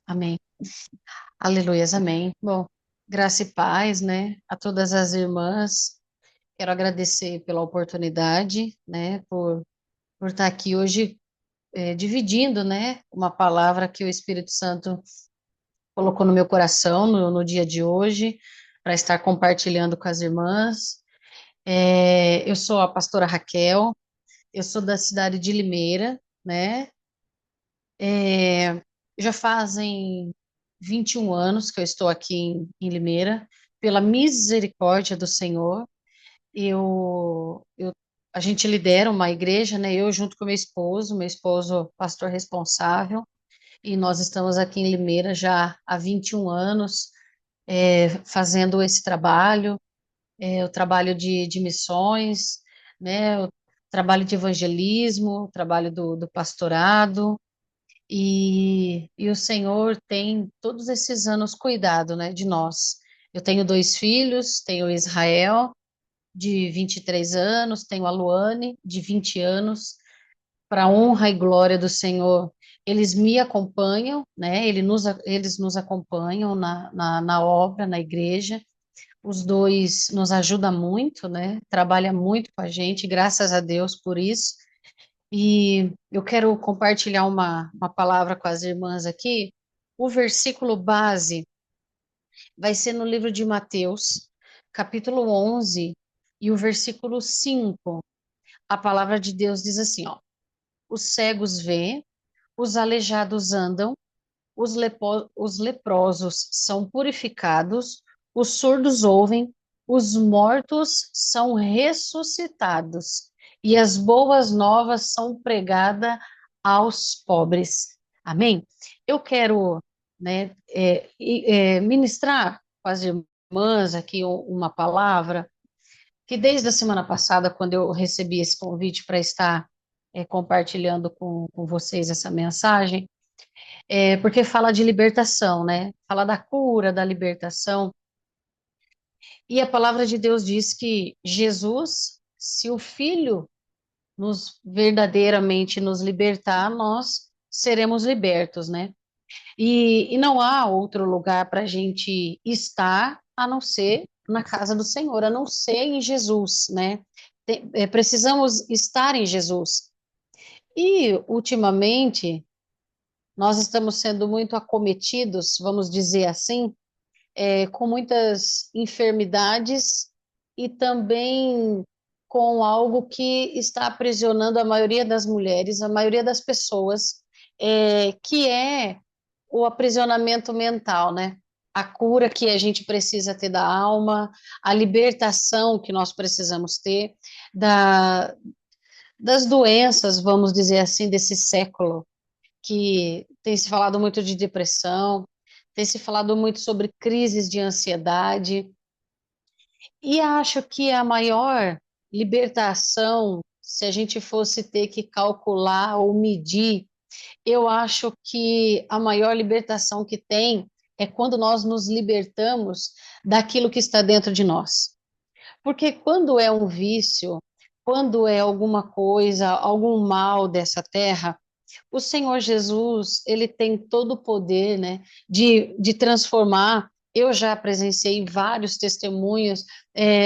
Amém. Aleluias, amém. Bom, graça e paz, né, a todas as irmãs. Quero agradecer pela oportunidade, né, por estar aqui hoje, dividindo, né, uma palavra que o Espírito Santo colocou no meu coração no dia de hoje, para estar compartilhando com as irmãs. Eu sou a pastora Raquel, eu sou da cidade de Limeira, né, É, já fazem 21 anos que eu estou aqui em Limeira, pela misericórdia do Senhor. A gente lidera uma igreja, né? Eu junto com meu esposo pastor responsável, e nós estamos aqui em Limeira já há 21 anos, fazendo esse trabalho, o trabalho de missões, né? O trabalho de evangelismo, o trabalho do pastorado. E o Senhor tem todos esses anos cuidado, né, de nós. Eu tenho dois filhos, tenho o Israel, de 23 anos, tenho a Luane, de 20 anos, para a honra e glória do Senhor. Eles me acompanham, né, eles nos acompanham na obra, na igreja. Os dois nos ajudam muito, né, trabalham muito com a gente, graças a Deus por isso. E eu quero compartilhar uma palavra com as irmãs aqui. O versículo base vai ser no livro de Mateus, capítulo 11, e o versículo 5. A palavra de Deus diz assim, ó: os cegos vêem, os aleijados andam, os leprosos são purificados, os surdos ouvem, os mortos são ressuscitados, e as boas novas são pregadas aos pobres. Amém? Eu quero, né, ministrar com as irmãs aqui uma palavra que desde a semana passada, quando eu recebi esse convite para estar compartilhando com vocês essa mensagem, porque fala de libertação, né? Fala da cura, da libertação. E a palavra de Deus diz que Jesus, se o Filho nos verdadeiramente nos libertar, nós seremos libertos, né? E não há outro lugar para a gente estar a não ser na casa do Senhor, a não ser em Jesus, né? Precisamos estar em Jesus. E, ultimamente, nós estamos sendo muito acometidos, vamos dizer assim, com muitas enfermidades e também com algo que está aprisionando a maioria das mulheres, a maioria das pessoas, que é o aprisionamento mental, né? A cura que a gente precisa ter da alma, a libertação que nós precisamos ter da, das doenças, vamos dizer assim, desse século, que tem se falado muito de depressão, tem se falado muito sobre crises de ansiedade, e acho que a maior libertação, se a gente fosse ter que calcular ou medir, eu acho que a maior libertação que tem é quando nós nos libertamos daquilo que está dentro de nós. Porque quando é um vício, quando é alguma coisa, algum mal dessa terra, o Senhor Jesus, ele tem todo o poder, né, de transformar. Eu já presenciei vários testemunhos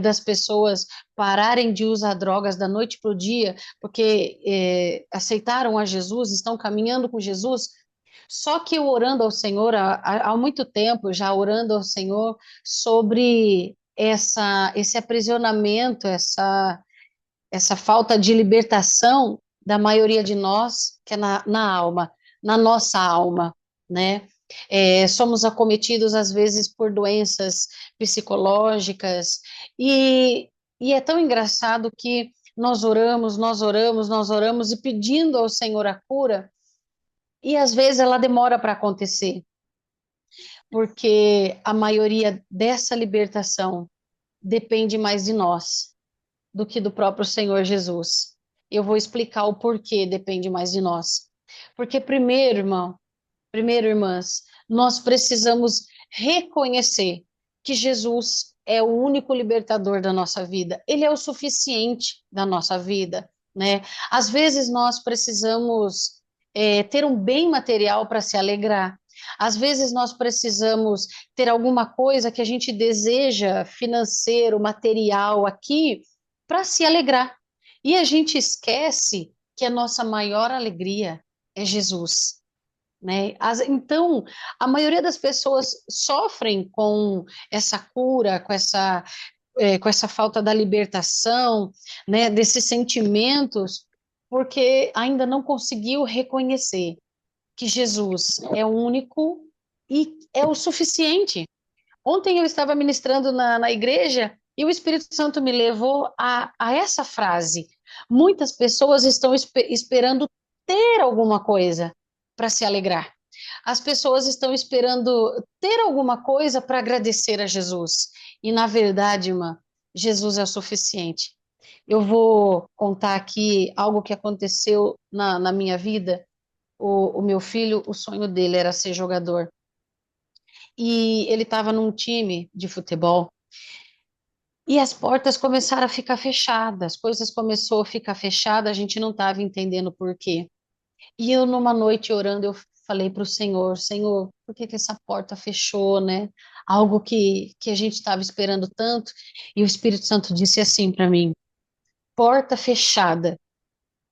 das pessoas pararem de usar drogas da noite para o dia, porque aceitaram a Jesus, estão caminhando com Jesus. Só que eu orando ao Senhor há muito tempo, já orando ao Senhor sobre esse aprisionamento, essa falta de libertação da maioria de nós, que é na alma, na nossa alma, né? Somos acometidos, às vezes, por doenças psicológicas, e, e é tão engraçado que nós oramos, nós oramos, nós oramos, e pedindo ao Senhor a cura, e às vezes ela demora para acontecer, porque a maioria dessa libertação depende mais de nós do que do próprio Senhor Jesus. Eu vou explicar o porquê depende mais de nós. Porque primeiro, irmão, primeiro, irmãs, nós precisamos reconhecer que Jesus é o único libertador da nossa vida. Ele é o suficiente da nossa vida. né? Às vezes nós precisamos ter um bem material para se alegrar. Às vezes nós precisamos ter alguma coisa que a gente deseja, financeiro, material aqui, para se alegrar. E a gente esquece que a nossa maior alegria é Jesus, né? Então, a maioria das pessoas sofrem com essa cura, com essa falta da libertação, né, desses sentimentos, porque ainda não conseguiu reconhecer que Jesus é o único e é o suficiente. Ontem eu estava ministrando na igreja e o Espírito Santo me levou a essa frase. Muitas pessoas estão esperando ter alguma coisa para se alegrar. As pessoas estão esperando ter alguma coisa para agradecer a Jesus. E, na verdade, irmã, Jesus é o suficiente. Eu vou contar aqui algo que aconteceu na minha vida. O meu filho, o sonho dele era ser jogador. E ele estava num time de futebol. E as portas começaram a ficar fechadas, coisas começou a ficar fechada, a gente não estava entendendo por quê. E eu, numa noite orando, eu falei para o Senhor, Senhor, por que que essa porta fechou, né? Algo que a gente estava esperando tanto. E o Espírito Santo disse assim para mim, porta fechada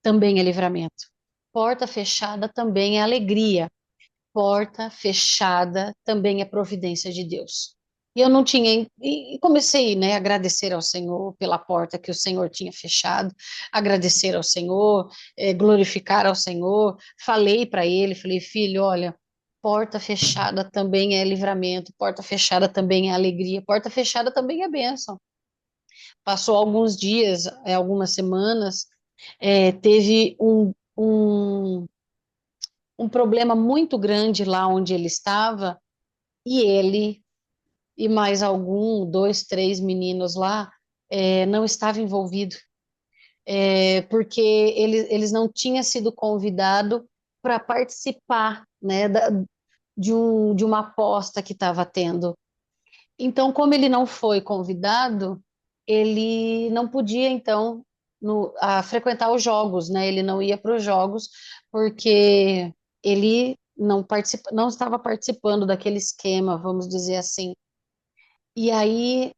também é livramento. Porta fechada também é alegria. Porta fechada também é providência de Deus. E eu não tinha, e comecei, né, a agradecer ao Senhor pela porta que o Senhor tinha fechado, agradecer ao Senhor, glorificar ao Senhor. Falei para ele, falei, filho, olha, porta fechada também é livramento, porta fechada também é alegria, porta fechada também é bênção. Passou alguns dias, algumas semanas, teve um problema muito grande lá onde ele estava, e ele e mais dois, três meninos lá, não estavam envolvidos, porque eles não tinham sido convidados para participar, né, de uma aposta que estava tendo. Então, como ele não foi convidado, ele não podia, então, frequentar os jogos, né? Ele não ia para os jogos porque ele não estava participando daquele esquema, vamos dizer assim. E aí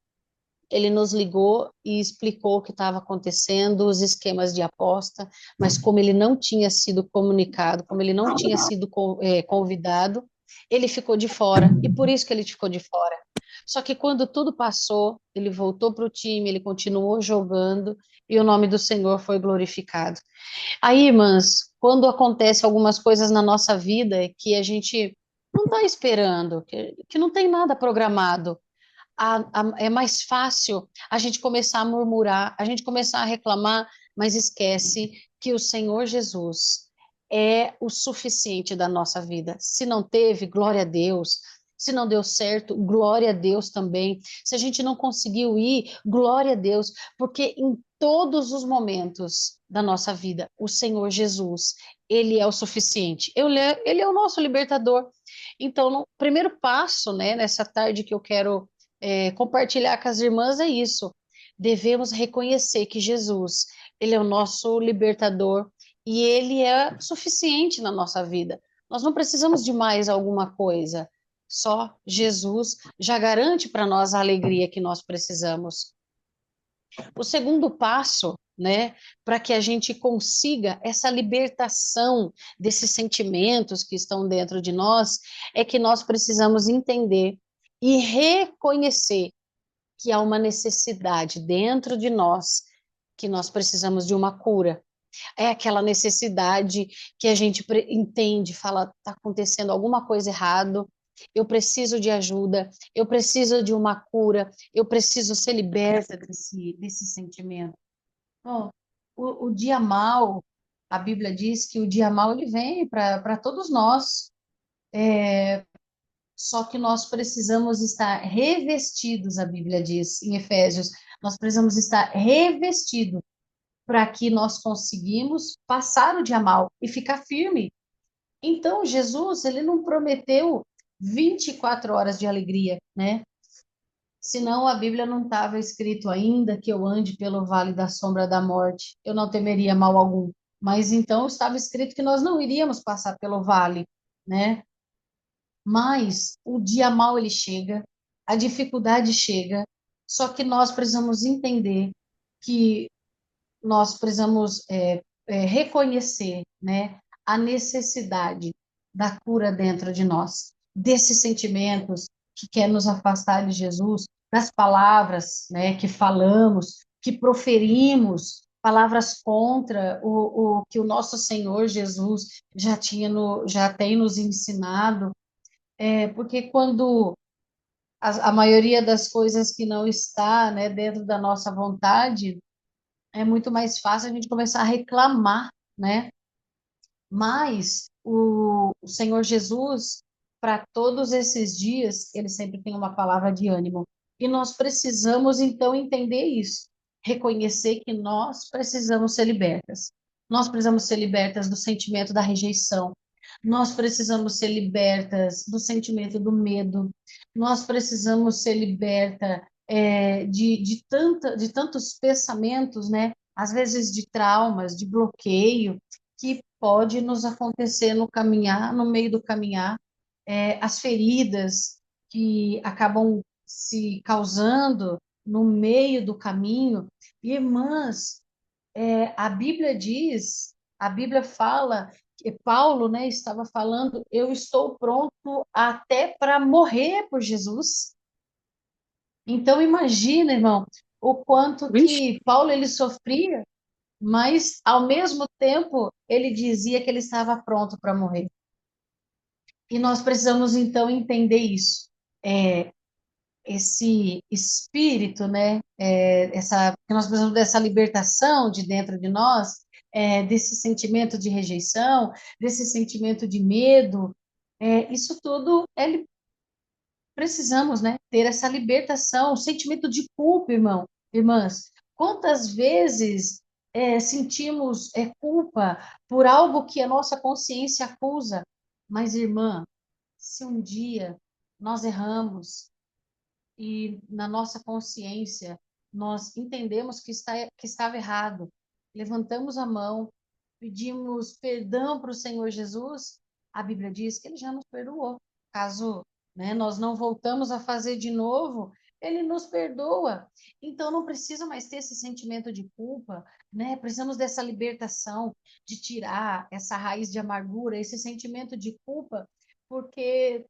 ele nos ligou e explicou o que estava acontecendo, os esquemas de aposta, mas como ele não tinha sido comunicado, como ele não tinha sido convidado, ele ficou de fora, e por isso que ele ficou de fora. Só que quando tudo passou, ele voltou para o time, ele continuou jogando, e o nome do Senhor foi glorificado. Aí, irmãs, quando acontece algumas coisas na nossa vida que a gente não está esperando, que não tem nada programado, é mais fácil a gente começar a murmurar, a gente começar a reclamar, mas esquece que o Senhor Jesus é o suficiente da nossa vida. Se não teve, glória a Deus. Se não deu certo, glória a Deus também. Se a gente não conseguiu ir, glória a Deus, porque em todos os momentos da nossa vida, o Senhor Jesus, ele é o suficiente. Ele é o nosso libertador. Então, o primeiro passo, né, nessa tarde que eu quero compartilhar com as irmãs é isso. Devemos reconhecer que Jesus, ele é o nosso libertador e ele é suficiente na nossa vida. Nós não precisamos de mais alguma coisa. Só Jesus já garante para nós a alegria que nós precisamos. O segundo passo, né, para que a gente consiga essa libertação desses sentimentos que estão dentro de nós, é que nós precisamos entender e reconhecer que há uma necessidade dentro de nós, que nós precisamos de uma cura. É aquela necessidade que a gente entende, fala, está acontecendo alguma coisa errada, eu preciso de ajuda, eu preciso de uma cura, eu preciso ser liberta desse sentimento. Bom, o dia mal, a Bíblia diz que o dia mal ele vem para todos nós, só que nós precisamos estar revestidos, a Bíblia diz em Efésios, nós precisamos estar revestidos para que nós conseguimos passar o dia mal e ficar firme. Então, Jesus, ele não prometeu 24 horas de alegria, né? Senão a Bíblia não estava escrito ainda que eu ande pelo vale da sombra da morte, eu não temeria mal algum. Mas então estava escrito que nós não iríamos passar pelo vale, né? Mas o dia mau ele chega, a dificuldade chega, só que nós precisamos entender que nós precisamos reconhecer, né, a necessidade da cura dentro de nós, desses sentimentos que quer nos afastar de Jesus, das palavras, né, que falamos, que proferimos, palavras contra o que o nosso Senhor Jesus já tem nos ensinado, porque quando a maioria das coisas que não está, né, dentro da nossa vontade, é muito mais fácil a gente começar a reclamar, né? Mas o Senhor Jesus, para todos esses dias, ele sempre tem uma palavra de ânimo. E nós precisamos, então, entender isso. Reconhecer que nós precisamos ser libertas. Nós precisamos ser libertas do sentimento da rejeição. Nós precisamos ser libertas do sentimento do medo. Nós precisamos ser libertas de tantos pensamentos, né? Às vezes de traumas, de bloqueio, que pode nos acontecer no caminhar, no meio do caminhar, as feridas que acabam se causando no meio do caminho. Irmãs, a Bíblia diz, a Bíblia fala, que Paulo, né, estava falando, eu estou pronto até para morrer por Jesus. Então imagina, irmão, o quanto Vixe, que Paulo ele sofria, mas ao mesmo tempo ele dizia que ele estava pronto para morrer. E nós precisamos então entender isso. É, esse espírito, né? Que nós precisamos dessa libertação de dentro de nós, desse sentimento de rejeição, desse sentimento de medo. Isso tudo precisamos, né? Ter essa libertação, o sentimento de culpa, irmãs. Quantas vezes sentimos culpa por algo que a nossa consciência acusa? Mas, irmã, se um dia nós erramos e na nossa consciência nós entendemos que estava errado, levantamos a mão, pedimos perdão para o Senhor Jesus, a Bíblia diz que ele já nos perdoou. Caso, né, nós não voltamos a fazer de novo, ele nos perdoa. Então não precisa mais ter esse sentimento de culpa, né? Precisamos dessa libertação, de tirar essa raiz de amargura, esse sentimento de culpa, porque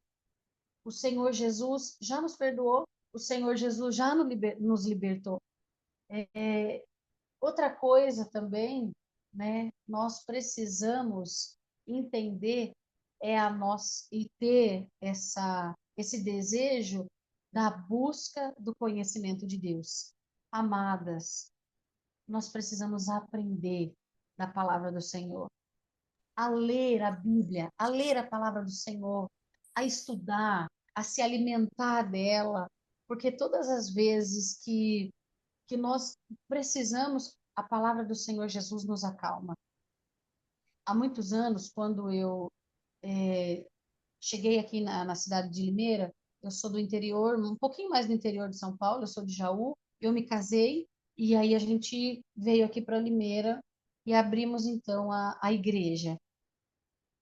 o Senhor Jesus já nos perdoou, o Senhor Jesus já nos libertou. Outra coisa também, né, nós precisamos entender e ter esse desejo da busca do conhecimento de Deus. Amadas, nós precisamos aprender da palavra do Senhor, a ler a Bíblia, a ler a palavra do Senhor, a estudar, a se alimentar dela, porque todas as vezes que nós precisamos, a palavra do Senhor Jesus nos acalma. Há muitos anos, quando eu cheguei aqui na cidade de Limeira, eu sou do interior, um pouquinho mais do interior de São Paulo, eu sou de Jaú, eu me casei e aí a gente veio aqui para Limeira e abrimos então a igreja.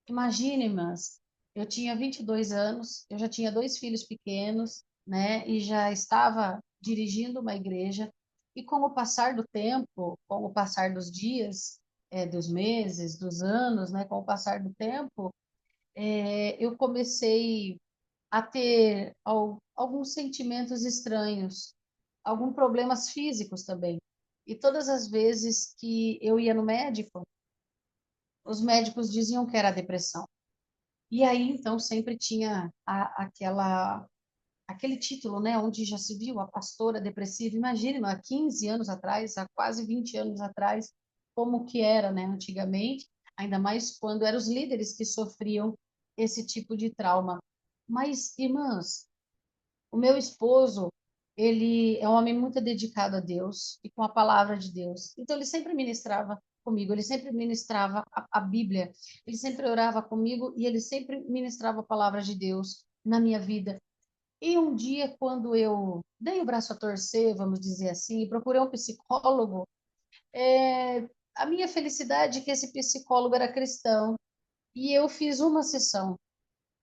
Imagine, irmãs, eu tinha 22 anos, eu já tinha dois filhos pequenos, né, e já estava dirigindo uma igreja. E com o passar do tempo, com o passar dos dias, dos meses, dos anos, né, com o passar do tempo, eu comecei a ter alguns sentimentos estranhos, alguns problemas físicos também. E todas as vezes que eu ia no médico, os médicos diziam que era depressão. E aí, então, sempre tinha aquele título, né, onde já se viu a pastora depressiva. Imagine, há 15 anos atrás, há quase 20 anos atrás, como que era, né, antigamente, ainda mais quando eram os líderes que sofriam esse tipo de trauma. Mas, irmãs, o meu esposo, ele é um homem muito dedicado a Deus e com a palavra de Deus. Então, ele sempre ministrava comigo, ele sempre ministrava a Bíblia, ele sempre orava comigo e ele sempre ministrava a palavra de Deus na minha vida. E um dia, quando eu dei o braço a torcer, vamos dizer assim, e procurei um psicólogo, é, a minha felicidade é que esse psicólogo era cristão. E eu fiz uma sessão,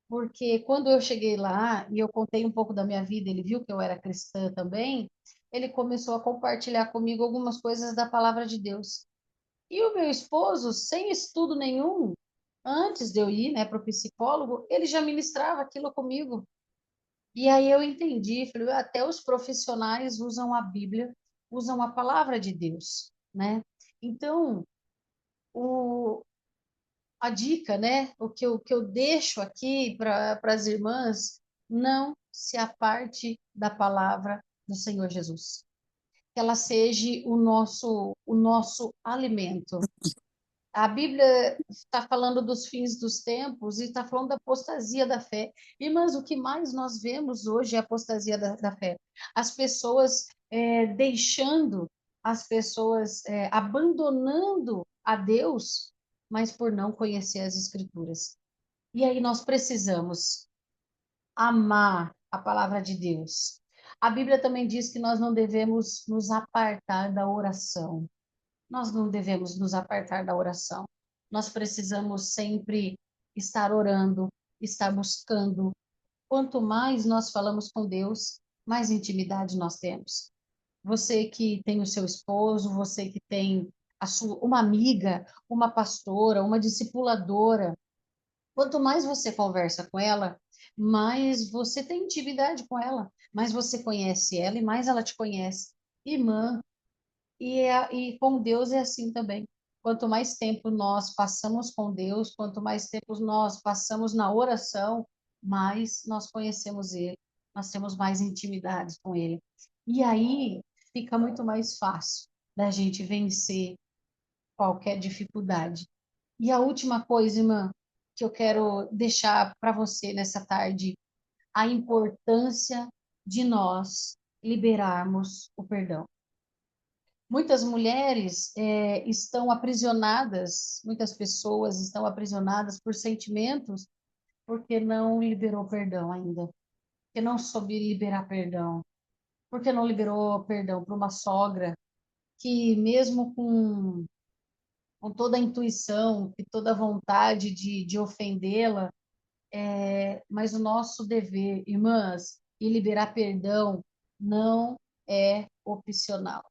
porque quando eu cheguei lá e eu contei um pouco da minha vida, ele viu que eu era cristã também, ele começou a compartilhar comigo algumas coisas da palavra de Deus. E o meu esposo, sem estudo nenhum, antes de eu ir, né, para o psicólogo, ele já ministrava aquilo comigo. E aí eu entendi, falei, até os profissionais usam a Bíblia, usam a palavra de Deus, né? Então, o, a dica, né? O que eu deixo aqui para as irmãs, não se aparte da palavra do Senhor Jesus. Que ela seja o nosso alimento. A Bíblia está falando dos fins dos tempos e está falando da apostasia da fé. Irmãs, o que mais nós vemos hoje é a apostasia da fé. As pessoas deixando, as pessoas abandonando a Deus, mas por não conhecer as Escrituras. E aí nós precisamos amar a palavra de Deus. A Bíblia também diz que nós não devemos nos apartar da oração. Nós não devemos nos apartar da oração. Nós precisamos sempre estar orando, estar buscando. Quanto mais nós falamos com Deus, mais intimidade nós temos. Você que tem o seu esposo, você que tem uma amiga, uma pastora, uma discipuladora, quanto mais você conversa com ela, mais você tem intimidade com ela, mais você conhece ela e mais ela te conhece. Irmã, e com Deus é assim também. Quanto mais tempo nós passamos com Deus, quanto mais tempo nós passamos na oração, mais nós conhecemos Ele, nós temos mais intimidade com Ele. E aí fica muito mais fácil da gente vencer qualquer dificuldade. E a última coisa, irmã, que eu quero deixar para você nessa tarde, a importância de nós liberarmos o perdão. Muitas mulheres estão aprisionadas, muitas pessoas estão aprisionadas por sentimentos porque não liberou perdão ainda, porque não soube liberar perdão, porque não liberou perdão para uma sogra que mesmo com toda a intuição, e toda a vontade de ofendê-la, mas o nosso dever, irmãs, e liberar perdão não é opcional.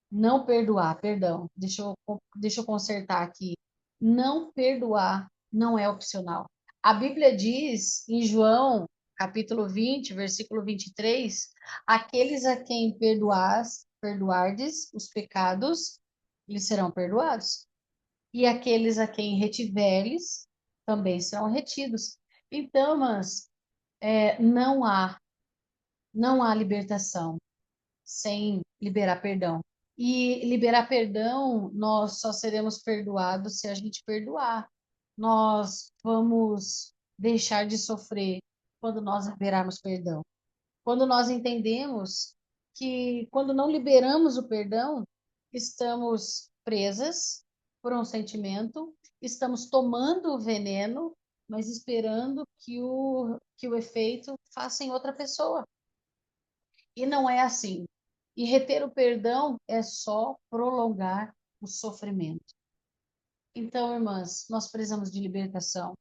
Não perdoar, perdão, deixa eu consertar aqui. Não perdoar não é opcional. A Bíblia diz em João, capítulo 20, versículo 23, aqueles a quem perdoardes os pecados, lhes serão perdoados. E aqueles a quem retiveres, também serão retidos. Então, mas não há libertação sem liberar perdão. E liberar perdão, nós só seremos perdoados se a gente perdoar. Nós vamos deixar de sofrer quando nós liberarmos perdão. Quando nós entendemos que quando não liberamos o perdão, estamos presas por um sentimento, estamos tomando o veneno, mas esperando que o efeito faça em outra pessoa. E não é assim. E reter o perdão é só prolongar o sofrimento. Então, irmãs, nós precisamos de libertação.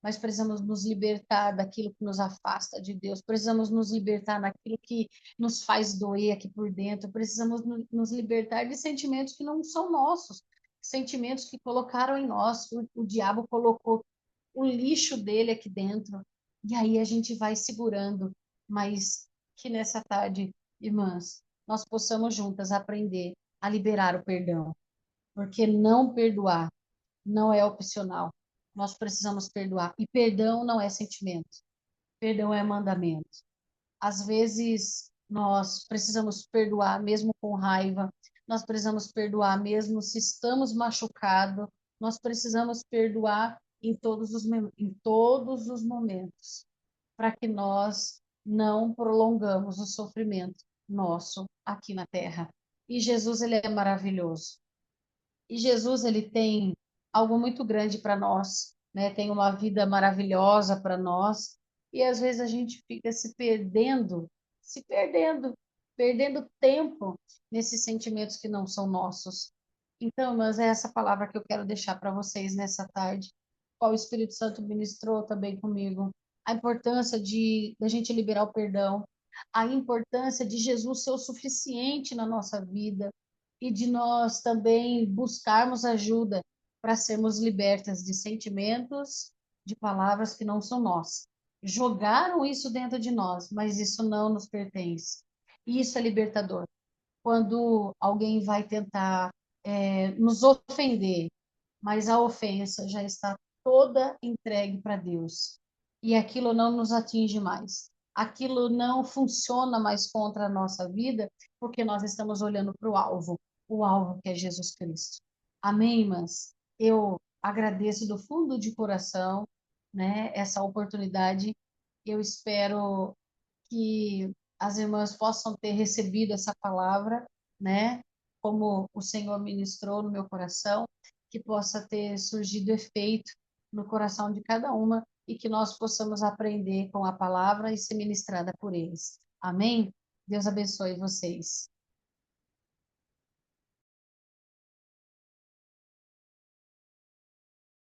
Nós precisamos nos libertar daquilo que nos afasta de Deus. Precisamos nos libertar daquilo que nos faz doer aqui por dentro. Precisamos nos libertar de sentimentos que não são nossos. Sentimentos que colocaram em nós. O diabo colocou o lixo dele aqui dentro. E aí a gente vai segurando. Mas que nessa tarde, irmãs, nós possamos juntas aprender a liberar o perdão. Porque não perdoar não é opcional. Nós precisamos perdoar. E perdão não é sentimento. Perdão é mandamento. Às vezes, nós precisamos perdoar mesmo com raiva. Nós precisamos perdoar mesmo se estamos machucados. Nós precisamos perdoar em todos os momentos, para que nós não prolongamos o sofrimento nosso aqui na terra. E Jesus, ele é maravilhoso. E Jesus, ele tem algo muito grande para nós, né? Tem uma vida maravilhosa para nós. e às vezes a gente fica se perdendo, perdendo tempo nesses sentimentos que não são nossos. Então, mas é essa palavra que eu quero deixar para vocês nessa tarde, qual o Espírito Santo ministrou também comigo, a importância de da gente liberar o perdão, a importância de Jesus ser o suficiente na nossa vida e de nós também buscarmos ajuda para sermos libertas de sentimentos, de palavras que não são nossas. Jogaram isso dentro de nós, mas isso não nos pertence. E isso é libertador. Quando alguém vai tentar nos ofender, mas a ofensa já está toda entregue para Deus. E aquilo não nos atinge mais. Aquilo não funciona mais contra a nossa vida, porque nós estamos olhando para o alvo que é Jesus Cristo. Amém, irmãs? Eu agradeço do fundo de coração, né, essa oportunidade. Eu espero que as irmãs possam ter recebido essa palavra, né? Como o Senhor ministrou no meu coração, que possa ter surgido efeito no coração de cada uma e que nós possamos aprender com a palavra e ser ministrada por eles. Amém? Deus abençoe vocês.